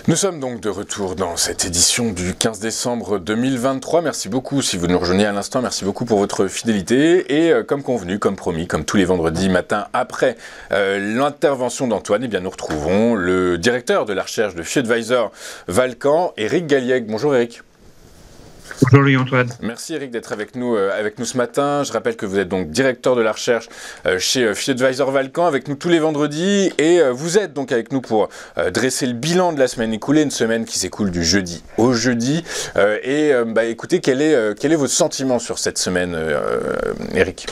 Nous sommes donc de retour dans cette édition du 15 décembre 2023. Merci beaucoup si vous nous rejoignez à l'instant. Merci beaucoup pour votre fidélité. Et comme convenu, comme promis, comme tous les vendredis matin après l'intervention d'Antoine, eh bien nous retrouvons le directeur de la recherche de FiAdvisor Valcan, Éric Galliègue. Bonjour Éric. Bonjour Louis-Antoine. Merci Éric d'être avec nous ce matin. Je rappelle que vous êtes donc directeur de la recherche chez FiAdvisor Valcan, avec nous tous les vendredis. Et vous êtes donc avec nous pour dresser le bilan de la semaine écoulée, une semaine qui s'écoule du jeudi au jeudi. Écoutez, quel est votre sentiment sur cette semaine, Éric ?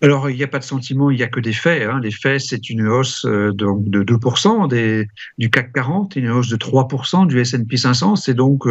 Alors, il n'y a pas de sentiment, il n'y a que des faits. Les faits, c'est une hausse donc de 2% du CAC 40, une hausse de 3% du S&P 500. C'est donc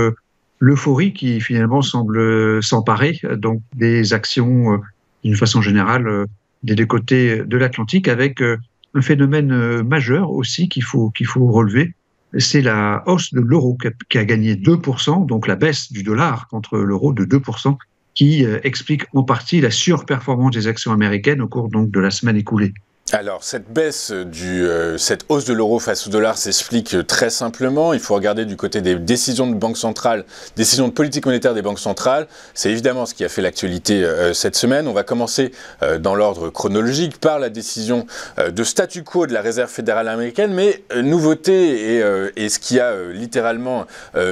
l'euphorie qui finalement semble s'emparer donc des actions d'une façon générale des deux côtés de l'Atlantique, avec un phénomène majeur aussi qu'il faut relever. C'est la hausse de l'euro qui a gagné 2%, donc la baisse du dollar contre l'euro de 2%, qui explique en partie la surperformance des actions américaines au cours donc de la semaine écoulée. Alors, cette hausse de l'euro face au dollar s'explique très simplement. Il faut regarder du côté des décisions de banque centrale, décisions de politique monétaire des banques centrales. C'est évidemment ce qui a fait l'actualité cette semaine. On va commencer dans l'ordre chronologique par la décision de statu quo de la Réserve fédérale américaine. Mais nouveauté et ce qui a littéralement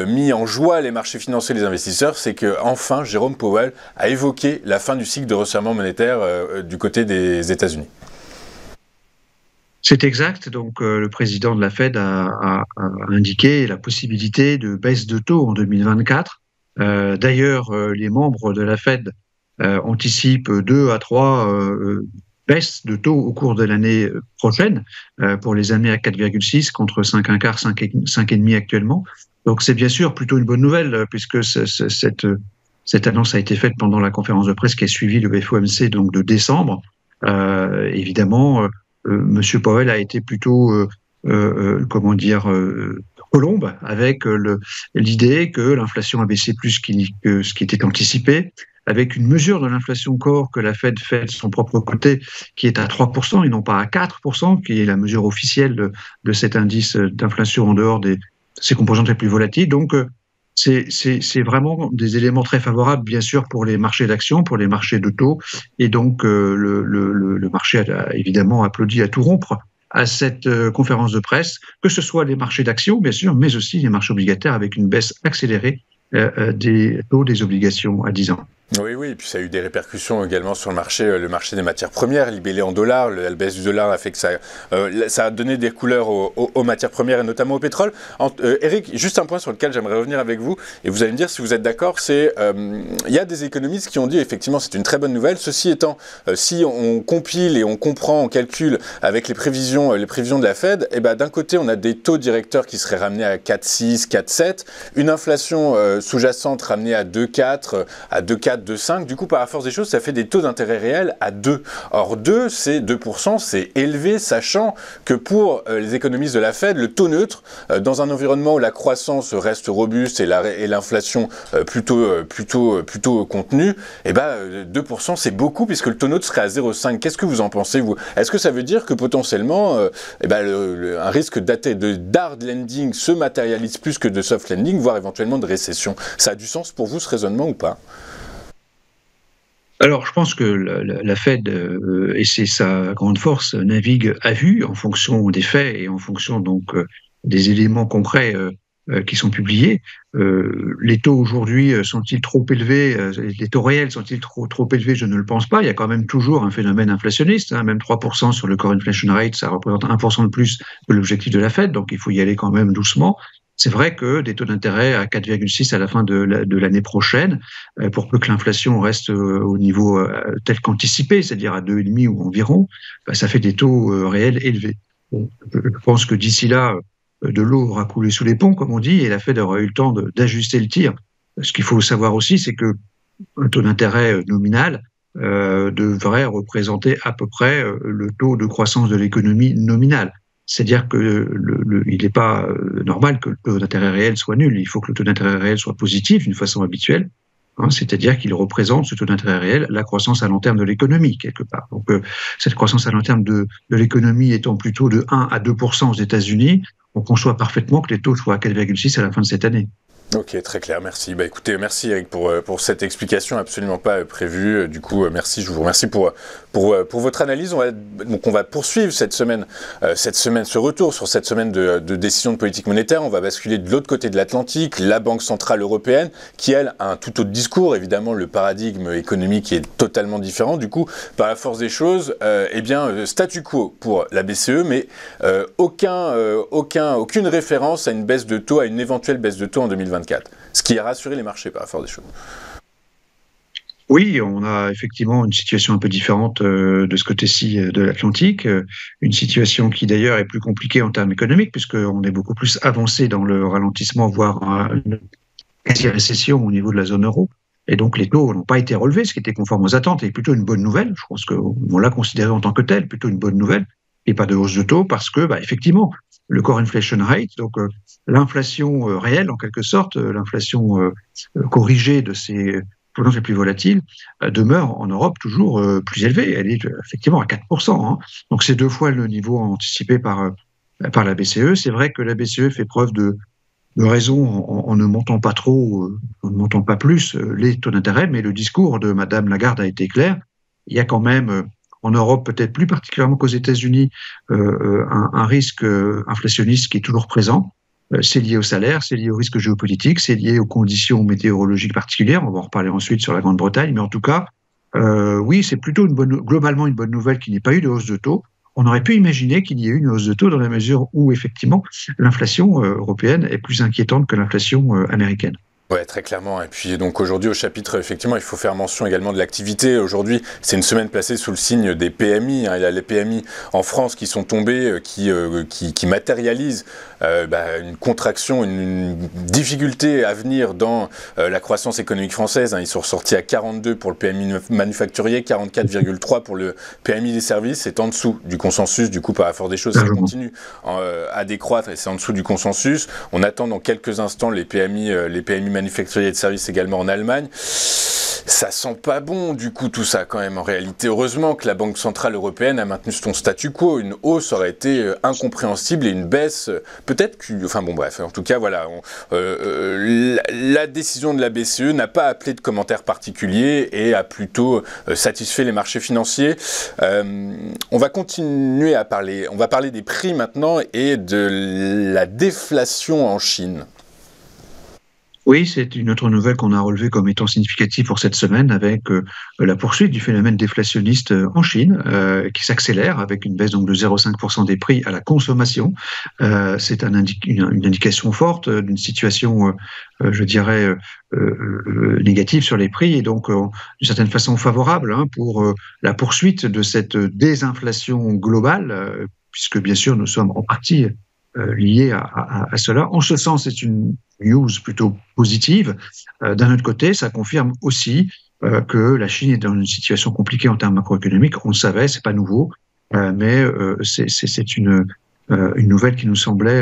mis en joie les marchés financiers et les investisseurs, c'est que enfin Jérôme Powell a évoqué la fin du cycle de resserrement monétaire du côté des États-Unis. C'est exact. Donc, le président de la Fed a indiqué la possibilité de baisse de taux en 2024. D'ailleurs, les membres de la Fed anticipent 2 à 3 baisses de taux au cours de l'année prochaine pour les amener à 4,6 contre 5,25, 5,5 actuellement. Donc, c'est bien sûr plutôt une bonne nouvelle puisque cette annonce a été faite pendant la conférence de presse qui a suivi le FOMC donc de décembre. Évidemment, Monsieur Powell a été plutôt, colombe avec l'idée que l'inflation a baissé plus que ce qui était anticipé, avec une mesure de l'inflation corps que la Fed fait de son propre côté, qui est à 3% et non pas à 4%, qui est la mesure officielle de cet indice d'inflation en dehors de ses composantes les plus volatiles. Donc, c'est vraiment des éléments très favorables, bien sûr, pour les marchés d'actions, pour les marchés de taux. Et donc, le marché a évidemment applaudi à tout rompre à cette conférence de presse, que ce soit les marchés d'actions, bien sûr, mais aussi les marchés obligataires, avec une baisse accélérée des taux des obligations à 10 ans. Oui, et puis ça a eu des répercussions également sur le marché des matières premières, libellé en dollars. La baisse du dollar a fait que ça a donné des couleurs aux matières premières et notamment au pétrole. Éric, juste un point sur lequel j'aimerais revenir avec vous, et vous allez me dire si vous êtes d'accord, c'est il y a des économistes qui ont dit effectivement c'est une très bonne nouvelle. Ceci étant, si on compile et on comprend, on calcule avec les prévisions de la Fed, et d'un côté on a des taux directeurs qui seraient ramenés à 4,6, 4,7, une inflation sous-jacente ramenée à 2,4, à 2,4, 2,5, du coup par la force des choses ça fait des taux d'intérêt réels à 2. Or 2%, c'est élevé, sachant que pour les économistes de la Fed, le taux neutre, dans un environnement où la croissance reste robuste et l'inflation plutôt contenue, 2% c'est beaucoup puisque le taux neutre serait à 0,5. Qu'est-ce que vous en pensez, vous ? Est-ce que ça veut dire que potentiellement un risque d'hard landing se matérialise plus que de soft landing, voire éventuellement de récession ? Ça a du sens pour vous ce raisonnement ou pas ? Alors, je pense que la Fed, et c'est sa grande force, navigue à vue en fonction des faits et en fonction donc des éléments concrets qui sont publiés. Les taux aujourd'hui sont-ils trop élevés ? Les taux réels sont-ils trop élevés ? Je ne le pense pas. Il y a quand même toujours un phénomène inflationniste. Même 3% sur le core inflation rate, ça représente 1% de plus que l'objectif de la Fed. Donc, il faut y aller quand même doucement. C'est vrai que des taux d'intérêt à 4,6 à la fin de l'année prochaine, pour peu que l'inflation reste au niveau tel qu'anticipé, c'est-à-dire à 2,5 ou environ, ça fait des taux réels élevés. Bon, je pense que d'ici là, de l'eau aura coulé sous les ponts, comme on dit, et la Fed aura eu le temps d'ajuster le tir. Ce qu'il faut savoir aussi, c'est que un taux d'intérêt nominal devrait représenter à peu près le taux de croissance de l'économie nominale. C'est-à-dire que il n'est pas normal que le taux d'intérêt réel soit nul. Il faut que le taux d'intérêt réel soit positif d'une façon habituelle. C'est-à-dire qu'il représente, ce taux d'intérêt réel, la croissance à long terme de l'économie, quelque part. Donc, cette croissance à long terme de l'économie étant plutôt de 1 à 2% aux États-Unis, on conçoit parfaitement que les taux soient à 4,6 à la fin de cette année. Ok, très clair, merci. Écoutez, merci Eric pour cette explication absolument pas prévue. Du coup, merci, je vous remercie pour votre analyse. On va poursuivre cette semaine, ce retour sur cette semaine de décision de politique monétaire. On va basculer de l'autre côté de l'Atlantique, la Banque Centrale Européenne, qui elle a un tout autre discours. Évidemment, le paradigme économique est totalement différent. Du coup, par la force des choses, statu quo pour la BCE, mais aucune référence à une baisse de taux, à une éventuelle baisse de taux en 2024. Ce qui a rassuré les marchés par la force des choses. Oui, on a effectivement une situation un peu différente de ce côté-ci de l'Atlantique, une situation qui d'ailleurs est plus compliquée en termes économiques, puisqu'on est beaucoup plus avancé dans le ralentissement, voire une quasi-récession au niveau de la zone euro. Et donc les taux n'ont pas été relevés, ce qui était conforme aux attentes, et plutôt une bonne nouvelle. Je pense qu'on l'a considéré en tant que tel, plutôt une bonne nouvelle, et pas de hausse de taux, parce que effectivement, le core inflation rate, donc l'inflation réelle en quelque sorte, l'inflation corrigée de ces tendances les plus volatiles, demeure en Europe toujours plus élevée. Elle est effectivement à 4%. Hein. Donc c'est 2 fois le niveau anticipé par la BCE. C'est vrai que la BCE fait preuve de raison en ne montant pas trop, en ne montant pas plus les taux d'intérêt, mais le discours de Madame Lagarde a été clair. Il y a quand même en Europe, peut-être plus particulièrement qu'aux États-Unis, un risque inflationniste qui est toujours présent. C'est lié au salaire, c'est lié au risque géopolitique, c'est lié aux conditions météorologiques particulières. On va en reparler ensuite sur la Grande-Bretagne, mais en tout cas, oui, c'est plutôt globalement une bonne nouvelle qu'il n'y ait pas eu de hausse de taux. On aurait pu imaginer qu'il y ait eu une hausse de taux dans la mesure où, effectivement, l'inflation européenne est plus inquiétante que l'inflation américaine. Ouais, très clairement. Et puis donc aujourd'hui au chapitre, effectivement, il faut faire mention également de l'activité. Aujourd'hui, c'est une semaine placée sous le signe des PMI. Il y a les PMI en France qui sont tombés, qui matérialisent une contraction, une difficulté à venir dans la croissance économique française. Ils sont ressortis à 42 pour le PMI manufacturier, 44,3 pour le PMI des services. C'est en dessous du consensus. Du coup, par la force des choses, ça continue à décroître et c'est en dessous du consensus. On attend dans quelques instants les PMI manufacturiers de services également en Allemagne. Ça sent pas bon du coup tout ça quand même en réalité. Heureusement que la Banque Centrale Européenne a maintenu son statu quo. Une hausse aurait été incompréhensible et une baisse peut-être que... Enfin bon bref, en tout cas voilà. La décision de la BCE n'a pas appelé de commentaires particuliers et a plutôt satisfait les marchés financiers. On va continuer à parler. On va parler des prix maintenant et de la déflation en Chine. Oui, c'est une autre nouvelle qu'on a relevée comme étant significative pour cette semaine avec la poursuite du phénomène déflationniste en Chine qui s'accélère avec une baisse donc de 0,5% des prix à la consommation. C'est une indication forte d'une situation, je dirais, négative sur les prix et donc d'une certaine façon favorable pour la poursuite de cette désinflation globale, puisque bien sûr nous sommes en partie liés à cela. En ce sens, c'est une news plutôt positive. D'un autre côté, ça confirme aussi que la Chine est dans une situation compliquée en termes macroéconomiques. On le savait, c'est pas nouveau, mais c'est une nouvelle qui nous semblait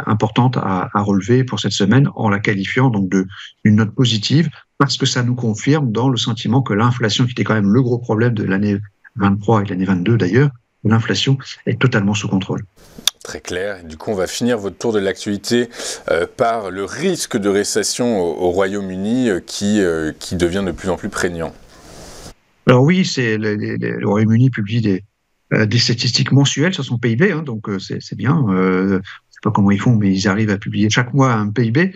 importante à relever pour cette semaine en la qualifiant donc d'une note positive parce que ça nous confirme dans le sentiment que l'inflation, qui était quand même le gros problème de l'année 23 et de l'année 22 d'ailleurs, l'inflation est totalement sous contrôle. Très clair. Du coup, on va finir votre tour de l'actualité par le risque de récession au Royaume-Uni qui devient de plus en plus prégnant. Alors oui, le Royaume-Uni publie des statistiques mensuelles sur son PIB, donc c'est bien. Je ne sais pas comment ils font, mais ils arrivent à publier chaque mois un PIB.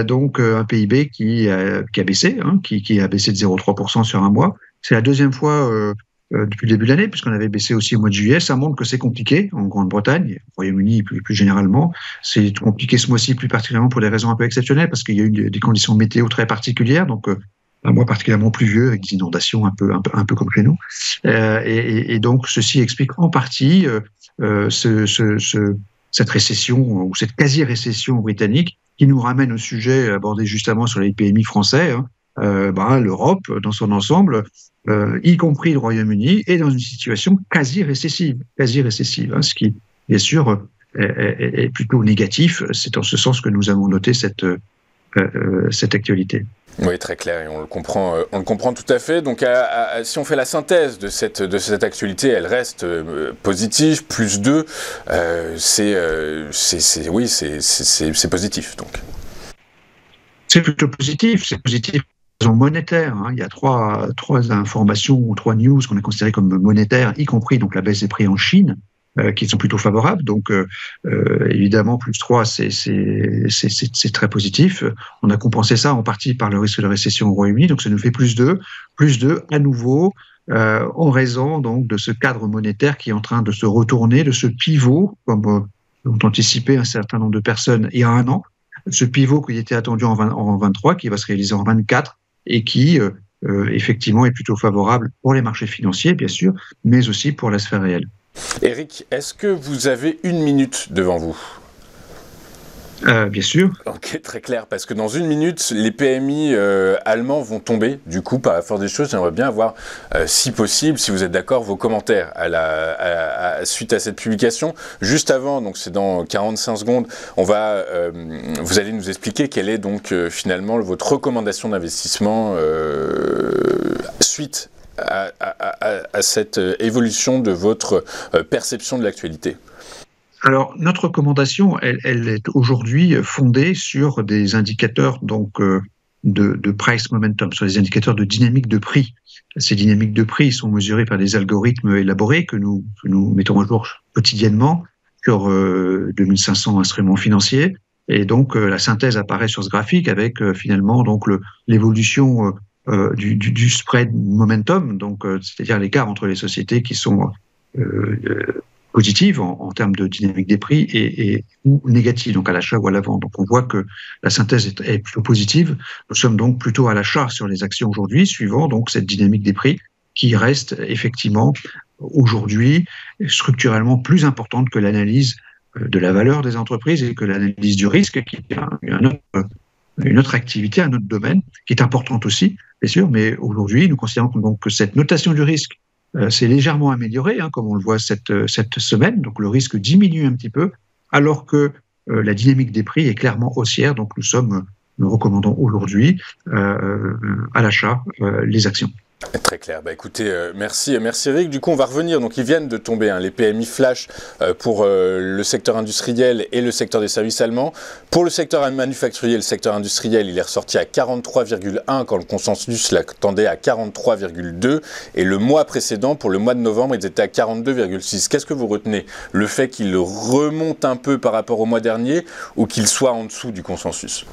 Donc un PIB qui a baissé, qui a baissé de 0,3% sur un mois. C'est la deuxième fois depuis le début de l'année, puisqu'on avait baissé aussi au mois de juillet. Ça montre que c'est compliqué en Grande-Bretagne, au Royaume-Uni plus généralement. C'est compliqué ce mois-ci, plus particulièrement pour des raisons un peu exceptionnelles, parce qu'il y a eu des conditions météo très particulières, donc un mois particulièrement pluvieux, avec des inondations un peu comme chez nous. Et donc, ceci explique en partie cette récession, ou cette quasi-récession britannique, qui nous ramène au sujet abordé justement sur les PMI français, l'Europe dans son ensemble, y compris le Royaume-Uni, est dans une situation quasi-récessive, ce qui, bien sûr, est plutôt négatif. C'est en ce sens que nous avons noté cette actualité. Oui, très clair, et on le comprend tout à fait. Donc, si on fait la synthèse de cette actualité, elle reste positive, plus 2, oui, c'est positif, donc. C'est plutôt positif, c'est positif. Monétaire, hein. Il y a trois informations ou 3 news qu'on a considérées comme monétaires, y compris donc la baisse des prix en Chine, qui sont plutôt favorables. Donc, évidemment, plus 3, c'est très positif. On a compensé ça en partie par le risque de récession au Royaume-Uni, donc ça nous fait plus 2 à nouveau, en raison donc de ce cadre monétaire qui est en train de se retourner, de ce pivot, comme ont anticipé un certain nombre de personnes il y a un an, ce pivot qui était attendu en 23, qui va se réaliser en 24, et qui, effectivement, est plutôt favorable pour les marchés financiers, bien sûr, mais aussi pour la sphère réelle. Eric, est-ce que vous avez 1 minute devant vous ? Bien sûr. Ok, très clair, parce que dans 1 minute, les PMI allemands vont tomber. Du coup, par la force des choses, j'aimerais bien avoir, si possible, si vous êtes d'accord, vos commentaires suite à cette publication. Juste avant, donc c'est dans 45 secondes, vous allez nous expliquer quelle est donc finalement votre recommandation d'investissement suite à cette évolution de votre perception de l'actualité. Alors, notre recommandation, elle est aujourd'hui fondée sur des indicateurs donc de price momentum, sur des indicateurs de dynamique de prix. Ces dynamiques de prix sont mesurées par des algorithmes élaborés que nous mettons à jour quotidiennement sur 2500 instruments financiers. Et donc, la synthèse apparaît sur ce graphique avec finalement donc l'évolution du spread momentum, donc c'est-à-dire l'écart entre les sociétés qui sont positive en termes de dynamique des prix ou négative, donc à l'achat ou à la vente. Donc on voit que la synthèse est plutôt positive. Nous sommes donc plutôt à l'achat sur les actions aujourd'hui, suivant donc cette dynamique des prix qui reste effectivement aujourd'hui structurellement plus importante que l'analyse de la valeur des entreprises et que l'analyse du risque, qui est une autre activité, un autre domaine, qui est importante aussi, bien sûr, mais aujourd'hui, nous considérons donc que cette notation du risque s'est légèrement amélioré, hein, comme on le voit cette semaine. Donc le risque diminue un petit peu, alors que la dynamique des prix est clairement haussière. Donc nous recommandons aujourd'hui à l'achat les actions. Très clair. Bah écoutez, merci Eric. Du coup, on va revenir. Donc, ils viennent de tomber, les PMI flash pour le secteur industriel et le secteur des services allemands. Pour le secteur manufacturier, le secteur industriel, il est ressorti à 43,1 quand le consensus l'attendait à 43,2. Et le mois précédent, pour le mois de novembre, ils étaient à 42,6. Qu'est-ce que vous retenez ? Le fait qu'il remonte un peu par rapport au mois dernier ou qu'il soit en dessous du consensus ?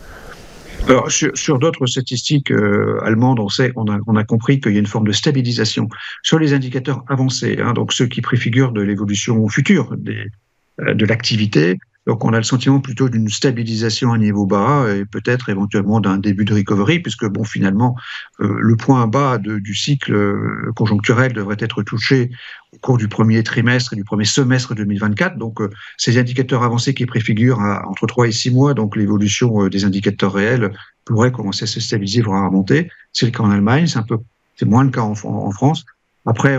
Alors, sur d'autres statistiques allemandes, on a compris qu'il y a une forme de stabilisation sur les indicateurs avancés, hein, donc ceux qui préfigurent de l'évolution future de l'activité. Donc, on a le sentiment plutôt d'une stabilisation à niveau bas et peut-être éventuellement d'un début de recovery, puisque bon, finalement, le point bas du cycle conjoncturel devrait être touché au cours du premier trimestre et du premier semestre 2024. Donc, ces indicateurs avancés qui préfigurent entre 3 et 6 mois, donc l'évolution des indicateurs réels pourrait commencer à se stabiliser, voire à remonter. C'est le cas en Allemagne, c'est moins le cas en France. Après,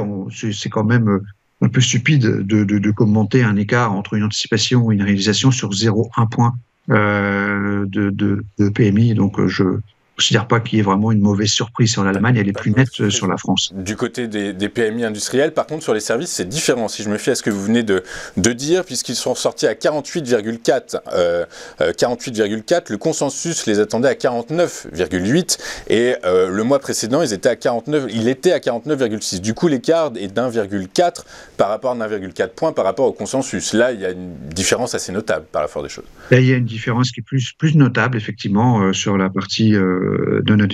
c'est quand même un peu stupide de commenter un écart entre une anticipation et une réalisation sur 0,1 point de PMI. Donc, je ne considère pas qu'il y ait vraiment une mauvaise surprise sur l'Allemagne, elle est plus nette sur la France. Du côté des PMI industriels, par contre, sur les services, c'est différent, si je me fie à ce que vous venez de dire, puisqu'ils sont sortis à 48,4. 48,4, le consensus les attendait à 49,8, et le mois précédent, il était à 49,6. Du coup, l'écart est d'1,4 par rapport à 1,4 points par rapport au consensus. Là, il y a une différence assez notable par la force des choses. Là, il y a une différence qui est plus notable, effectivement, sur la partie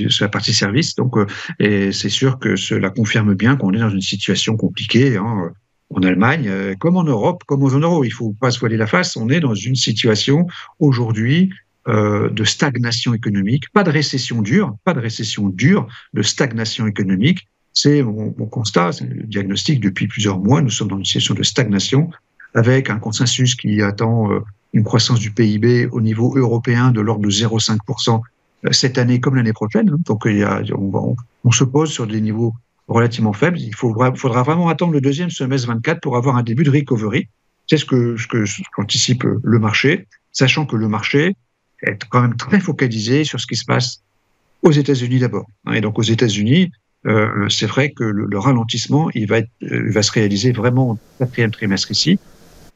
sur la partie service. Donc, et c'est sûr que cela confirme bien qu'on est dans une situation compliquée, hein, en Allemagne, comme en Europe, comme en zone euro. Il ne faut pas se voiler la face. On est dans une situation aujourd'hui de stagnation économique, pas de récession dure, de stagnation économique. C'est mon constat, c'est le diagnostic depuis plusieurs mois. Nous sommes dans une situation de stagnation avec un consensus qui attend une croissance du PIB au niveau européen de l'ordre de 0,5% cette année comme l'année prochaine. Donc, on se pose sur des niveaux relativement faibles. Il faudra vraiment attendre le deuxième semestre 24 pour avoir un début de recovery. C'est ce qu'anticipe le marché, sachant que le marché est quand même très focalisé sur ce qui se passe Aux États-Unis d'abord. Et donc aux États-Unis, c'est vrai que le ralentissement, il va se réaliser vraiment au quatrième trimestre ici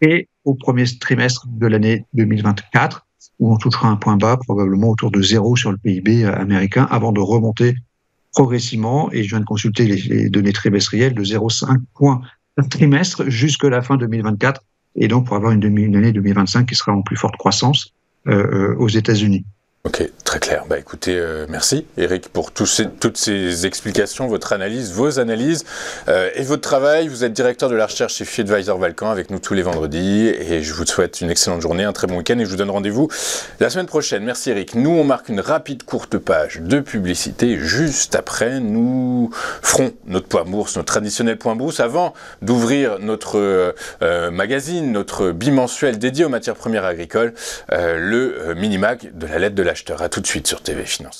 et au premier trimestre de l'année 2024, où on touchera un point bas, probablement autour de 0 sur le PIB américain, avant de remonter progressivement. Et je viens de consulter les données trimestrielles de 0,5 points par trimestre jusqu'à la fin 2024, et donc pour avoir une année 2025 qui sera en plus forte croissance aux États-Unis. Ok, très clair. Bah écoutez, merci Eric pour toutes ces explications, votre analyse, vos analyses et votre travail. Vous êtes directeur de la recherche chez FeedAdvisor Valcan avec nous tous les vendredis et je vous souhaite une excellente journée, un très bon week-end et je vous donne rendez-vous la semaine prochaine. Merci Eric. Nous, on marque une rapide courte page de publicité. Juste après, nous ferons notre point bourse, notre traditionnel point bourse avant d'ouvrir notre magazine, notre bimensuel dédié aux matières premières agricoles, le Minimag de la lettre de l'acheteur. À tout de suite sur TV Finance.